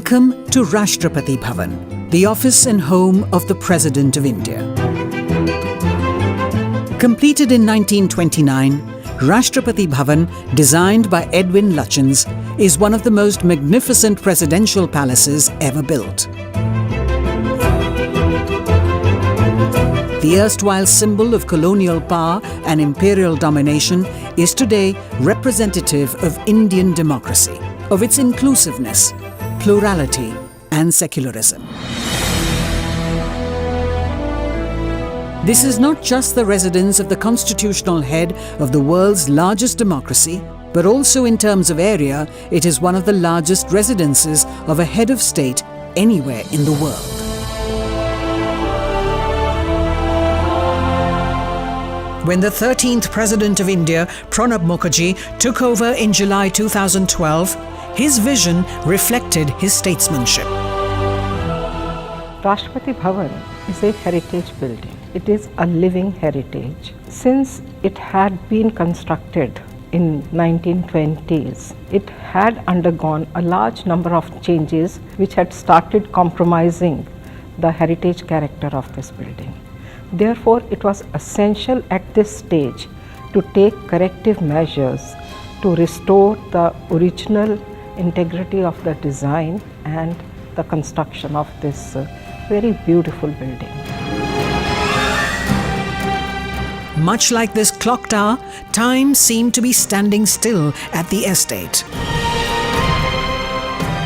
Welcome to Rashtrapati Bhavan, the office and home of the President of India. Completed in 1929, Rashtrapati Bhavan, designed by Edwin Lutyens, is one of the most magnificent presidential palaces ever built. The erstwhile symbol of colonial power and imperial domination is today representative of Indian democracy, of its inclusiveness, plurality and secularism. This is not just the residence of the constitutional head of the world's largest democracy, but also in terms of area, it is one of the largest residences of a head of state anywhere in the world. When the 13th President of India, Pranab Mukherjee, took over in July 2012, his vision reflected his statesmanship. Rashtrapati Bhavan is a heritage building. It is a living heritage. Since it had been constructed in 1920s, it had undergone a large number of changes which had started compromising the heritage character of this building. Therefore, it was essential at this stage to take corrective measures to restore the original integrity of the design and the construction of this very beautiful building. Much like this clock tower, time seemed to be standing still at the estate.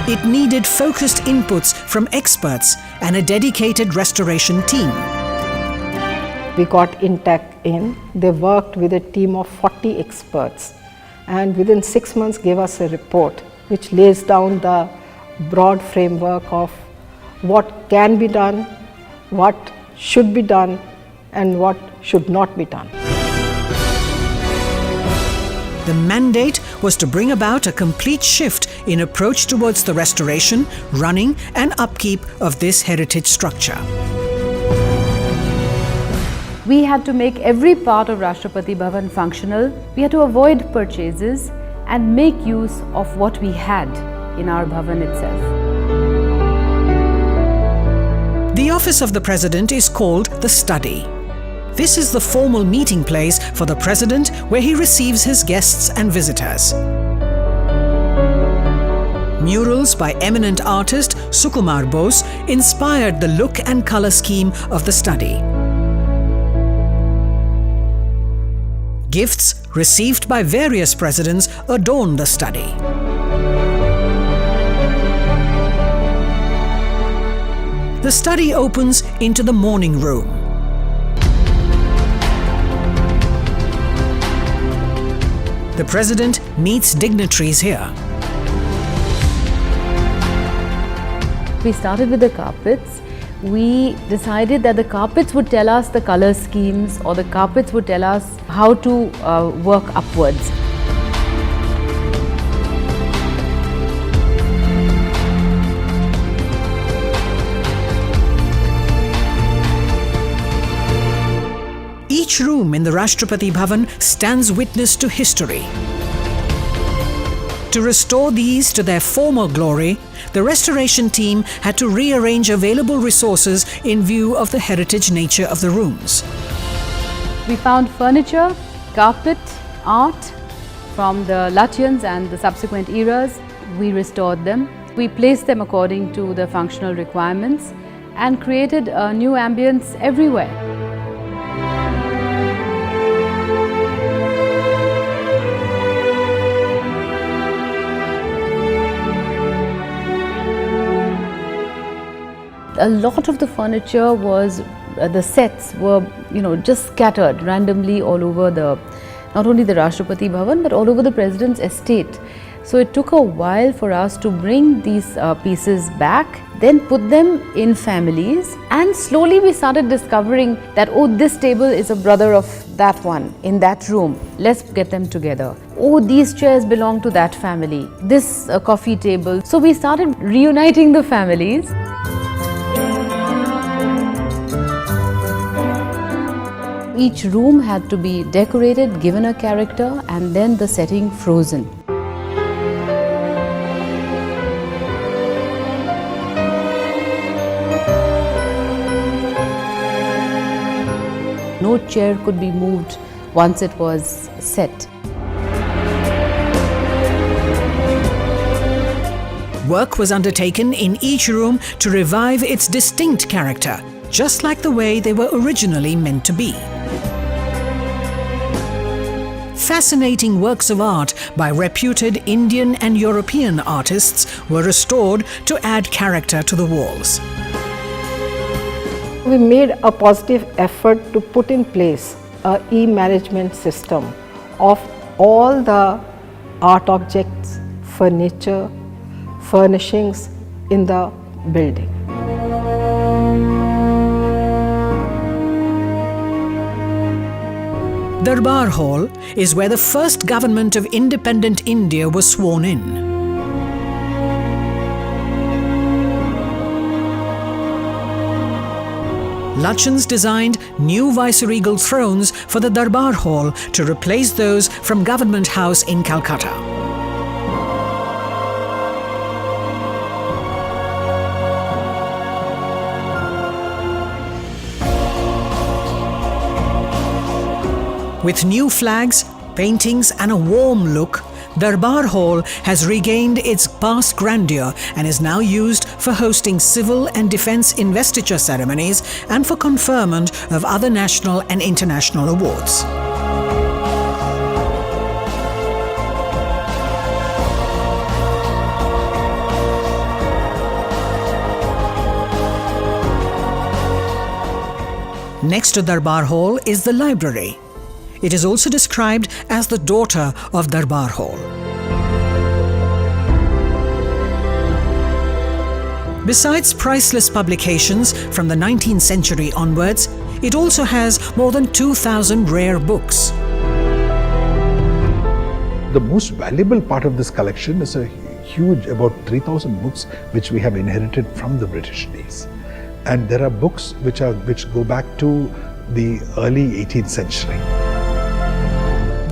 It needed focused inputs from experts and a dedicated restoration team. We got Intech in. They worked with a team of 40 experts and within 6 months gave us a report which lays down the broad framework of what can be done, what should be done and what should not be done. The mandate was to bring about a complete shift in approach towards the restoration, running and upkeep of this heritage structure. We had to make every part of Rashtrapati Bhavan functional. We had to avoid purchases and make use of what we had in our Bhavan itself. The office of the President is called the Study. This is the formal meeting place for the President where he receives his guests and visitors. Murals by eminent artist Sukumar Bose inspired the look and colour scheme of the Study. Gifts received by various presidents adorn the Study. The Study opens into the morning room. The President meets dignitaries here. We started with the carpets. We decided that the carpets would tell us the color schemes or the carpets would tell us how to work upwards. Each room in the Rashtrapati Bhavan stands witness to history. To restore these to their former glory, the restoration team had to rearrange available resources in view of the heritage nature of the rooms. We found furniture, carpet, art from the Lutyens and the subsequent eras. We restored them. We placed them according to the functional requirements and created a new ambience everywhere. A lot of the furniture was, the sets were, just scattered randomly all over not only the Rashtrapati Bhavan, but all over the President's estate. So it took a while for us to bring these pieces back, then put them in families, and slowly we started discovering that, oh, this table is a brother of that one in that room. Let's get them together. Oh, these chairs belong to that family. This coffee table. So we started reuniting the families. Each room had to be decorated, given a character, and then the setting frozen. No chair could be moved once it was set. Work was undertaken in each room to revive its distinct character, just like the way they were originally meant to be. Fascinating works of art by reputed Indian and European artists were restored to add character to the walls. We made a positive effort to put in place a e-management system of all the art objects, furniture, furnishings in the building. Darbar Hall is where the first government of independent India was sworn in. Lutyens designed new viceregal thrones for the Darbar Hall to replace those from Government House in Calcutta. With new flags, paintings and a warm look, Darbar Hall has regained its past grandeur and is now used for hosting civil and defence investiture ceremonies and for conferment of other national and international awards. Next to Darbar Hall is the library. It is also described as the daughter of Darbar Hall. Besides priceless publications from the 19th century onwards, it also has more than 2,000 rare books. The most valuable part of this collection is a huge, about 3,000 books which we have inherited from the British days. And there are books which go back to the early 18th century.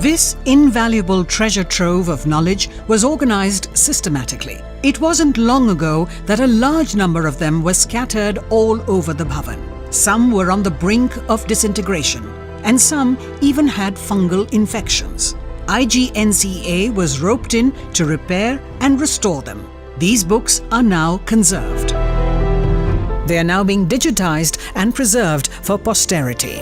This invaluable treasure trove of knowledge was organized systematically. It wasn't long ago that a large number of them were scattered all over the Bhavan. Some were on the brink of disintegration, and some even had fungal infections. IGNCA was roped in to repair and restore them. These books are now conserved. They are now being digitized and preserved for posterity.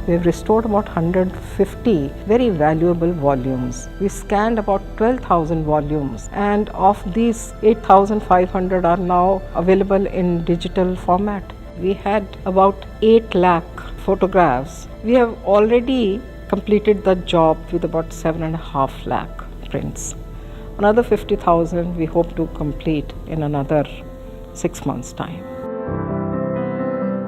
We've restored about 150 very valuable volumes. We scanned about 12,000 volumes, and of these 8,500 are now available in digital format. We had about 8 lakh photographs. We have already completed the job with about 7.5 lakh prints. Another 50,000 we hope to complete in another 6 months' time.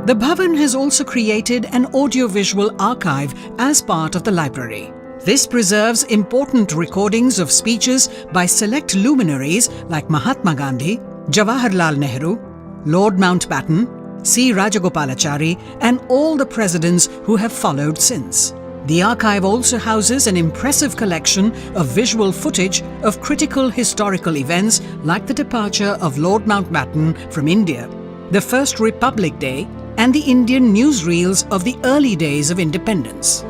The Bhavan has also created an audiovisual archive as part of the library. This preserves important recordings of speeches by select luminaries like Mahatma Gandhi, Jawaharlal Nehru, Lord Mountbatten, C. Rajagopalachari, and all the presidents who have followed since. The archive also houses an impressive collection of visual footage of critical historical events like the departure of Lord Mountbatten from India, the First Republic Day, and the Indian newsreels of the early days of independence.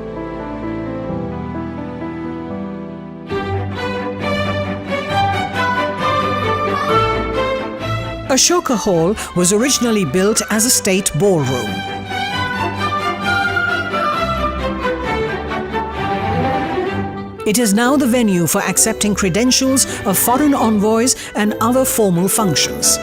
Ashoka Hall was originally built as a state ballroom. It is now the venue for accepting credentials of foreign envoys and other formal functions.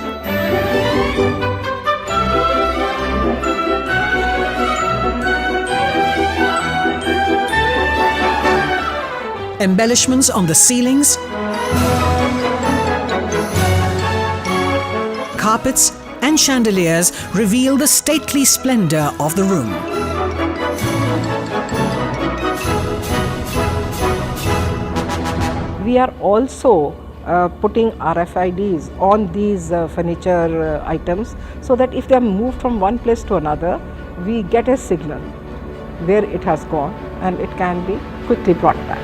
Embellishments on the ceilings, carpets and chandeliers reveal the stately splendor of the room. We are also putting RFIDs on these furniture items so that if they are moved from one place to another, we get a signal where it has gone and it can be quickly brought back.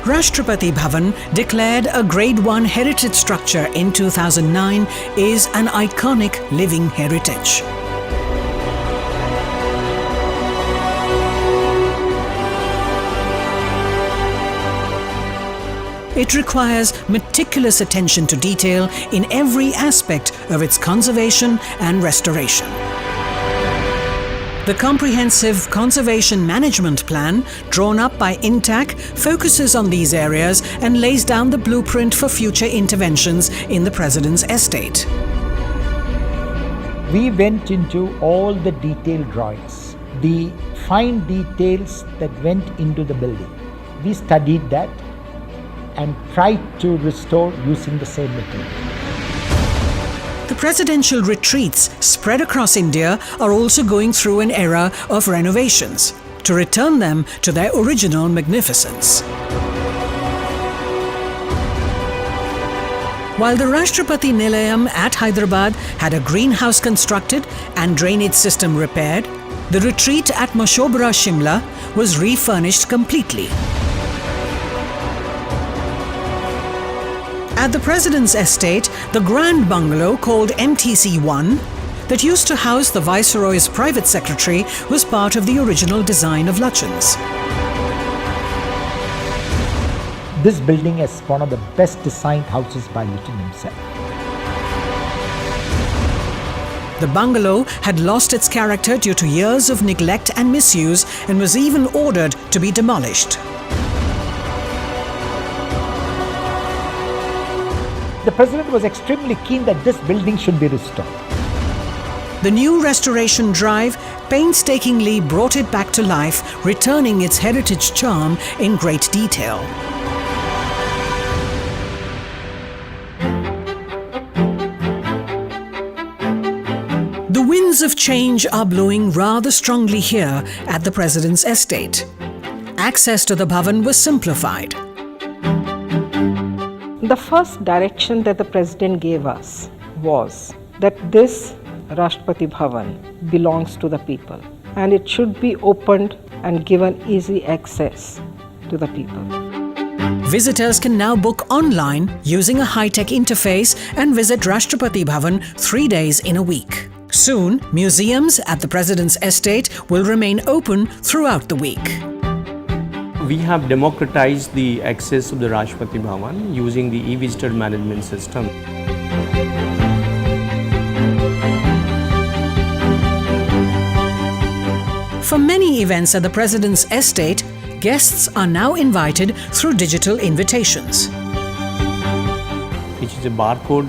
Rashtrapati Bhavan, declared a Grade 1 heritage structure in 2009, is an iconic living heritage. It requires meticulous attention to detail in every aspect of its conservation and restoration. The comprehensive conservation management plan drawn up by INTAC focuses on these areas and lays down the blueprint for future interventions in the President's estate. We went into all the detailed drawings, the fine details that went into the building. We studied that and tried to restore using the same material. The presidential retreats spread across India are also going through an era of renovations to return them to their original magnificence. While the Rashtrapati Nilayam at Hyderabad had a greenhouse constructed and drainage system repaired, the retreat at Mashobra, Shimla was refurnished completely. At the President's estate, the grand bungalow called MTC-1 that used to house the Viceroy's private secretary was part of the original design of Lachan's. This building is one of the best designed houses by Lachan himself. The bungalow had lost its character due to years of neglect and misuse and was even ordered to be demolished. The President was extremely keen that this building should be restored. The new restoration drive painstakingly brought it back to life, returning its heritage charm in great detail. The winds of change are blowing rather strongly here at the President's estate. Access to the Bhavan was simplified. The first direction that the President gave us was that this Rashtrapati Bhavan belongs to the people and it should be opened and given easy access to the people. Visitors can now book online using a high-tech interface and visit Rashtrapati Bhavan 3 days in a week. Soon, museums at the President's estate will remain open throughout the week. We have democratized the access of the Rashtrapati Bhavan using the e-visitor management system. For many events at the President's estate, guests are now invited through digital invitations. Which is a barcode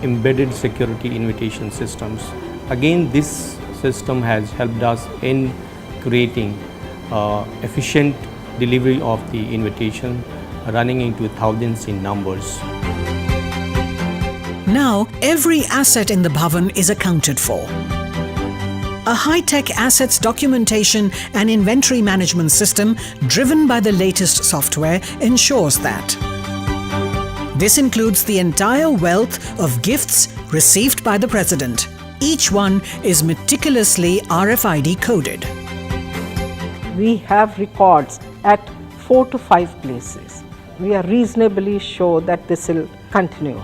embedded security invitation systems. Again, this system has helped us in creating efficient delivery of the invitation running into thousands in numbers. Now, every asset in the Bhavan is accounted for. A high-tech assets documentation and inventory management system driven by the latest software ensures that. This includes the entire wealth of gifts received by the President. Each one is meticulously RFID coded. We have records at 4 to 5 places. We are reasonably sure that this will continue.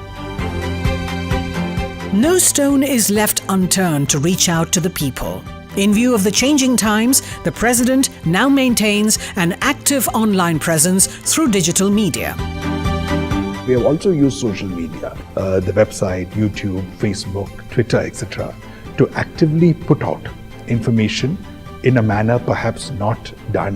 No stone is left unturned to reach out to the people. In view of the changing times, the President now maintains an active online presence through digital media. We have also used social media, the website, YouTube, Facebook, Twitter, etc., to actively put out information in a manner perhaps not done